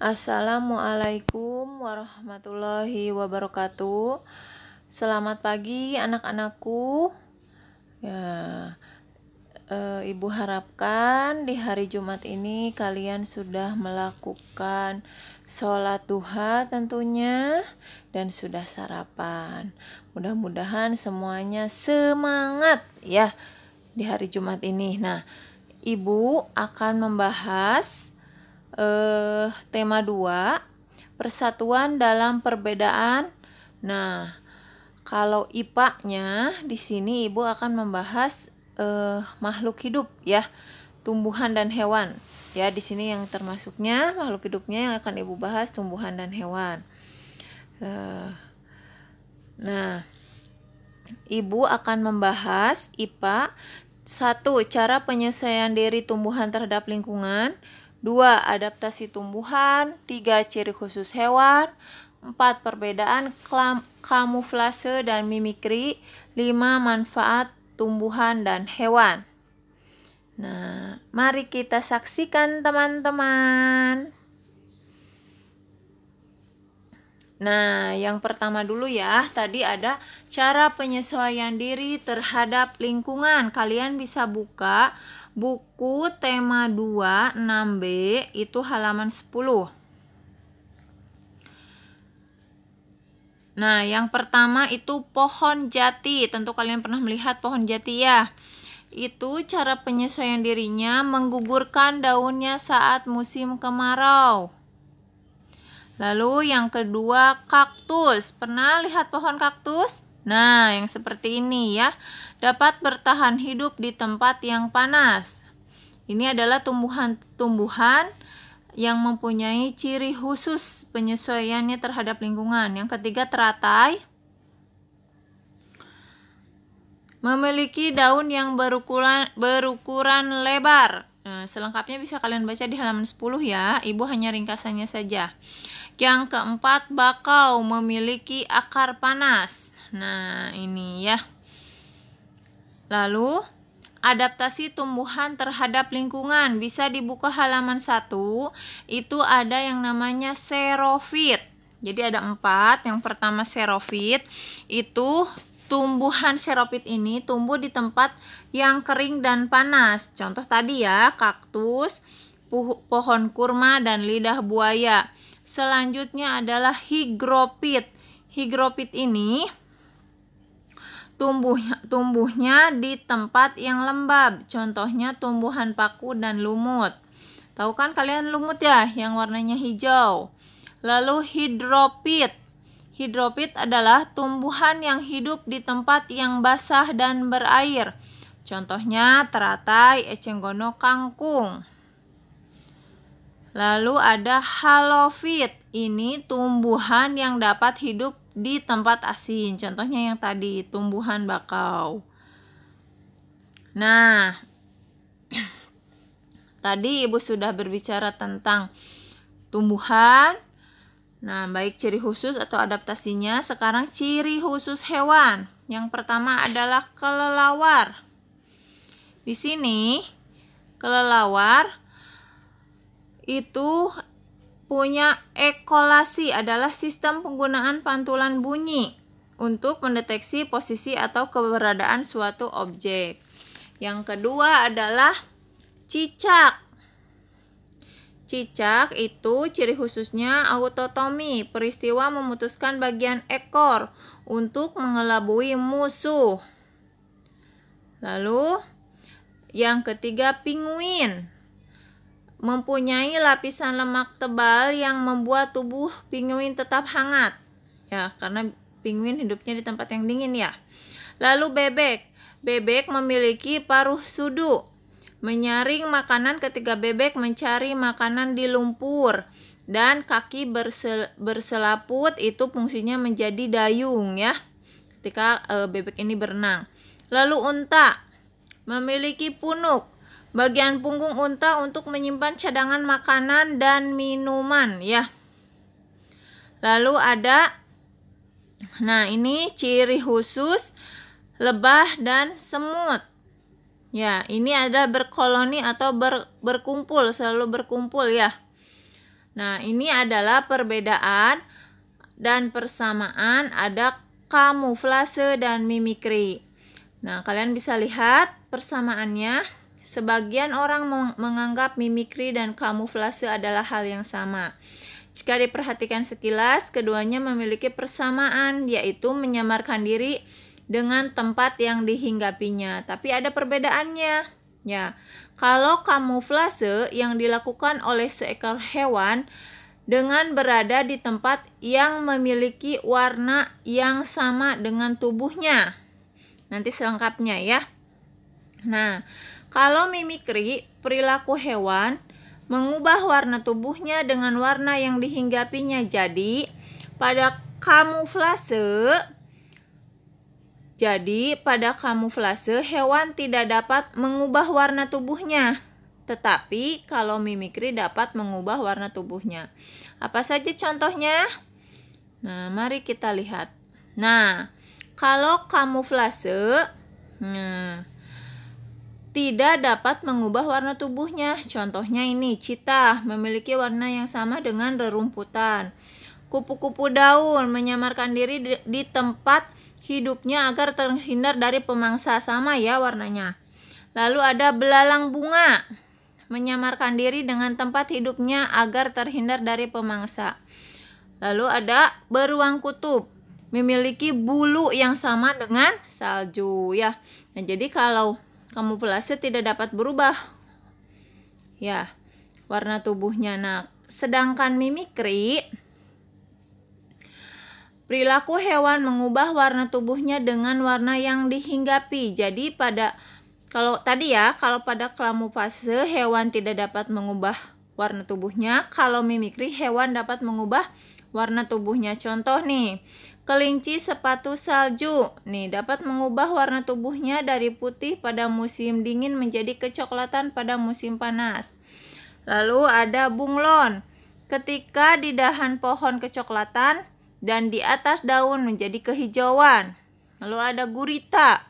Assalamualaikum warahmatullahi wabarakatuh. Selamat pagi anak-anakku. Ibu harapkan di hari Jumat ini kalian sudah melakukan sholat duha tentunya dan sudah sarapan. Mudah-mudahan semuanya semangat ya di hari Jumat ini. Nah, Ibu akan membahas tema 2, persatuan dalam perbedaan. Nah, kalau IPA-nya di sini Ibu akan membahas makhluk hidup ya, tumbuhan dan hewan. Ya, di sini yang termasuknya makhluk hidupnya yang akan Ibu bahas tumbuhan dan hewan. Nah, Ibu akan membahas IPA 1. Cara penyesuaian diri tumbuhan terhadap lingkungan. 2. Adaptasi tumbuhan. 3. Ciri khusus hewan. 4. Perbedaan kamuflase dan mimikri. 5. Manfaat tumbuhan dan hewan. Nah, mari kita saksikan teman-teman. Nah, yang pertama dulu ya, tadi ada cara penyesuaian diri terhadap lingkungan. Kalian bisa buka buku tema 2 6B itu halaman 10. Nah, yang pertama itu pohon jati. Tentu kalian pernah melihat pohon jati ya. Itu cara penyesuaian dirinya menggugurkan daunnya saat musim kemarau. Lalu yang kedua, kaktus. Pernah lihat pohon kaktus? Nah, yang seperti ini ya. Dapat bertahan hidup di tempat yang panas. Ini adalah tumbuhan yang mempunyai ciri khusus penyesuaiannya terhadap lingkungan. Yang ketiga, teratai. Memiliki daun yang berukuran lebar. Nah, selengkapnya bisa kalian baca di halaman 10 ya. Ibu hanya ringkasannya saja. Yang keempat, bakau, memiliki akar panas. Nah, ini ya. Lalu, adaptasi tumbuhan terhadap lingkungan. Bisa dibuka halaman 1. Itu ada yang namanya xerofit. Jadi ada 4. Yang pertama xerofit. Itu tumbuhan xerofit ini tumbuh di tempat yang kering dan panas. Contoh tadi ya, kaktus, pohon kurma, dan lidah buaya. Selanjutnya adalah higropit. Higropit ini tumbuhnya di tempat yang lembab. Contohnya tumbuhan paku dan lumut. Tahu kan kalian lumut ya, yang warnanya hijau. Lalu hidropit. Hidropit adalah tumbuhan yang hidup di tempat yang basah dan berair. Contohnya teratai, eceng gondok, kangkung. Lalu ada halofit. Ini tumbuhan yang dapat hidup di tempat asin. Contohnya yang tadi, tumbuhan bakau. Nah, tadi Ibu sudah berbicara tentang tumbuhan. Nah, baik ciri khusus atau adaptasinya. Sekarang ciri khusus hewan. Yang pertama adalah kelelawar. Di sini, kelelawar itu punya ekolasi, adalah sistem penggunaan pantulan bunyi untuk mendeteksi posisi atau keberadaan suatu objek. Yang kedua adalah cicak. Cicak itu ciri khususnya autotomi, peristiwa memutuskan bagian ekor untuk mengelabui musuh. Lalu yang ketiga, penguin. Mempunyai lapisan lemak tebal yang membuat tubuh penguin tetap hangat. Ya, karena penguin hidupnya di tempat yang dingin ya. Lalu bebek. Bebek memiliki paruh sudu. Menyaring makanan ketika bebek mencari makanan di lumpur. Dan kaki berselaput itu fungsinya menjadi dayung ya. Ketika bebek ini berenang. Lalu unta. Memiliki punuk. Bagian punggung unta untuk menyimpan cadangan makanan dan minuman ya. Lalu ada, nah ini ciri khusus lebah dan semut. Ya, ini ada berkoloni atau berkumpul, selalu berkumpul ya. Nah, ini adalah perbedaan dan persamaan, ada kamuflase dan mimikri. Nah, kalian bisa lihat persamaannya. Sebagian orang menganggap mimikri dan kamuflase adalah hal yang sama. Jika diperhatikan sekilas, keduanya memiliki persamaan, yaitu menyamarkan diri dengan tempat yang dihinggapinya. Tapi ada perbedaannya. Ya, kalau kamuflase yang dilakukan oleh seekor hewan dengan berada di tempat yang memiliki warna yang sama dengan tubuhnya. Nanti selengkapnya ya. Nah, kalau mimikri, perilaku hewan mengubah warna tubuhnya dengan warna yang dihinggapinya. Jadi, pada kamuflase hewan tidak dapat mengubah warna tubuhnya. Tetapi kalau mimikri dapat mengubah warna tubuhnya. Apa saja contohnya? Nah, mari kita lihat. Nah, kalau kamuflase tidak dapat mengubah warna tubuhnya. Contohnya ini, cheetah memiliki warna yang sama dengan rerumputan. Kupu-kupu daun menyamarkan diri di tempat hidupnya agar terhindar dari pemangsa, sama ya warnanya. Lalu ada belalang bunga menyamarkan diri dengan tempat hidupnya agar terhindar dari pemangsa. Lalu ada beruang kutub memiliki bulu yang sama dengan salju ya. Nah, jadi kalau kamuflase tidak dapat berubah ya warna tubuhnya. Nah, sedangkan mimikri, perilaku hewan mengubah warna tubuhnya dengan warna yang dihinggapi. Jadi kalau pada kamuflase hewan tidak dapat mengubah warna tubuhnya, kalau mimikri hewan dapat mengubah warna tubuhnya. Contoh nih, kelinci sepatu salju nih dapat mengubah warna tubuhnya dari putih pada musim dingin menjadi kecoklatan pada musim panas. Lalu ada bunglon, ketika di dahan pohon kecoklatan dan di atas daun menjadi kehijauan. Lalu ada gurita,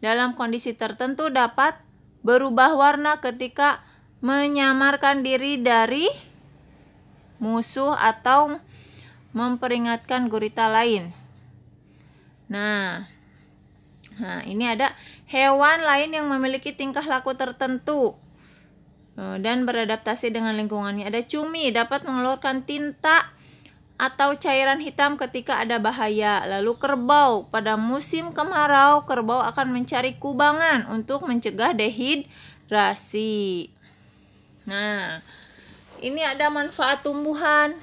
dalam kondisi tertentu dapat berubah warna ketika menyamarkan diri dari musuh atau memperingatkan gurita lain. Nah, ini ada hewan lain yang memiliki tingkah laku tertentu dan beradaptasi dengan lingkungannya. Ada cumi, dapat mengeluarkan tinta atau cairan hitam ketika ada bahaya. Lalu kerbau, pada musim kemarau kerbau akan mencari kubangan untuk mencegah dehidrasi. Nah, ini ada manfaat tumbuhan.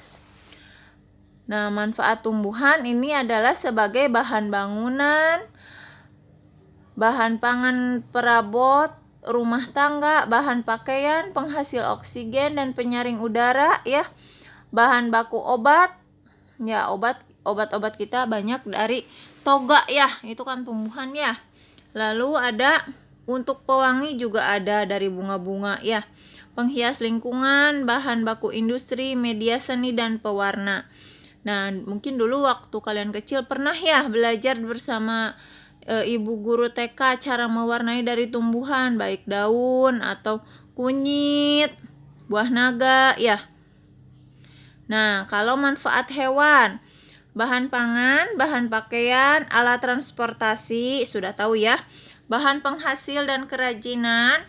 Nah, manfaat tumbuhan ini adalah sebagai bahan bangunan, bahan pangan perabot rumah tangga, bahan pakaian, penghasil oksigen dan penyaring udara ya. Bahan baku obat. Ya, obat-obat kita banyak dari toga ya, itu kan tumbuhan ya. Lalu ada untuk pewangi juga ada dari bunga-bunga ya. Penghias lingkungan, bahan baku industri, media seni dan pewarna. Nah, mungkin dulu waktu kalian kecil pernah ya belajar bersama ibu guru TK cara mewarnai dari tumbuhan, baik daun atau kunyit, buah naga ya. Nah, kalau manfaat hewan, bahan pangan, bahan pakaian, alat transportasi, sudah tahu ya. Bahan penghasil dan kerajinan,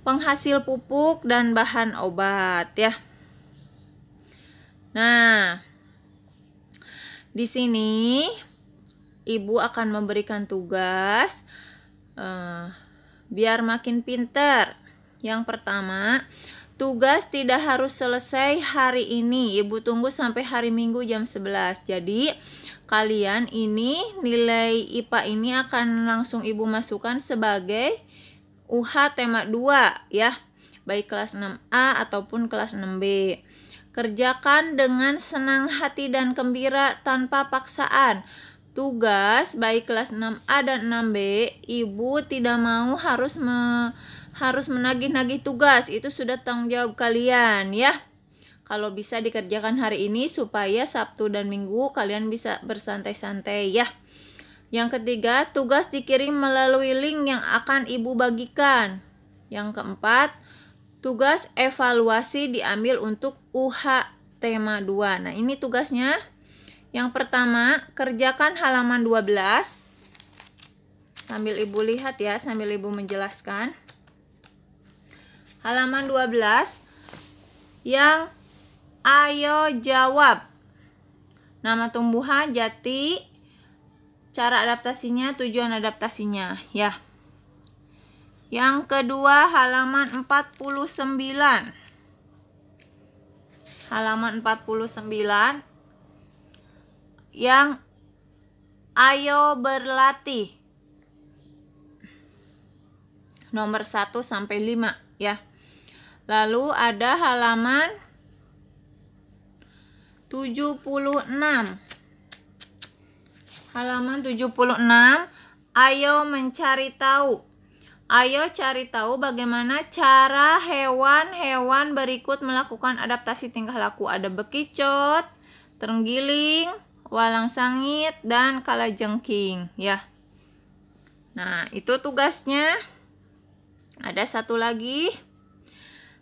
penghasil pupuk dan bahan obat ya. Nah, di sini ibu akan memberikan tugas biar makin pinter. Yang pertama, tugas tidak harus selesai hari ini. Ibu tunggu sampai hari Minggu jam 11. Jadi kalian ini nilai IPA ini akan langsung ibu masukkan sebagai UH tema 2 ya. Baik kelas 6A ataupun kelas 6B. Kerjakan dengan senang hati dan gembira tanpa paksaan. Tugas baik kelas 6A dan 6B, ibu tidak mau harus menagih-nagih tugas. Itu sudah tanggung jawab kalian ya. Kalau bisa dikerjakan hari ini supaya Sabtu dan Minggu kalian bisa bersantai-santai ya. Yang ketiga, tugas dikirim melalui link yang akan ibu bagikan. Yang keempat, tugas evaluasi diambil untuk UH tema 2. Nah, ini tugasnya. Yang pertama, kerjakan halaman 12. Sambil Ibu lihat ya, sambil Ibu menjelaskan. Halaman 12 yang ayo jawab. Nama tumbuhan, jati, cara adaptasinya, tujuan adaptasinya, ya. Yang kedua, halaman 49. Halaman 49 yang ayo berlatih. Nomor 1 sampai 5, ya. Lalu ada halaman 76. Halaman 76, ayo mencari tahu. Ayo cari tahu bagaimana cara hewan-hewan berikut melakukan adaptasi tingkah laku. Ada bekicot, terenggiling, walang sangit, dan kalajengking, ya. Nah, itu tugasnya. Ada satu lagi.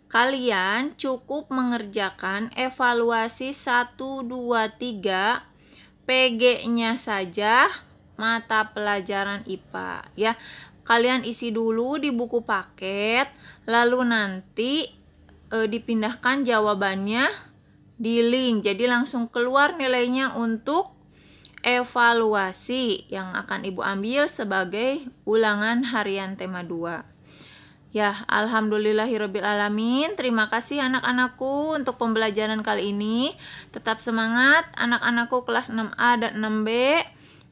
Kalian cukup mengerjakan evaluasi 1, 2, 3 PG-nya saja mata pelajaran IPA, ya. Kalian isi dulu di buku paket, lalu nanti dipindahkan jawabannya di link. Jadi langsung keluar nilainya untuk evaluasi yang akan Ibu ambil sebagai ulangan harian tema 2. Ya, alhamdulillahirabbil alamin. Terima kasih anak-anakku untuk pembelajaran kali ini. Tetap semangat anak-anakku kelas 6A dan 6B.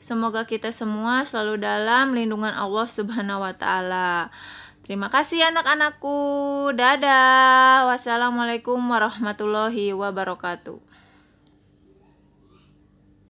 Semoga kita semua selalu dalam lindungan Allah Subhanahu wa taala. Terima kasih anak-anakku. Dadah. Wassalamualaikum warahmatullahi wabarakatuh.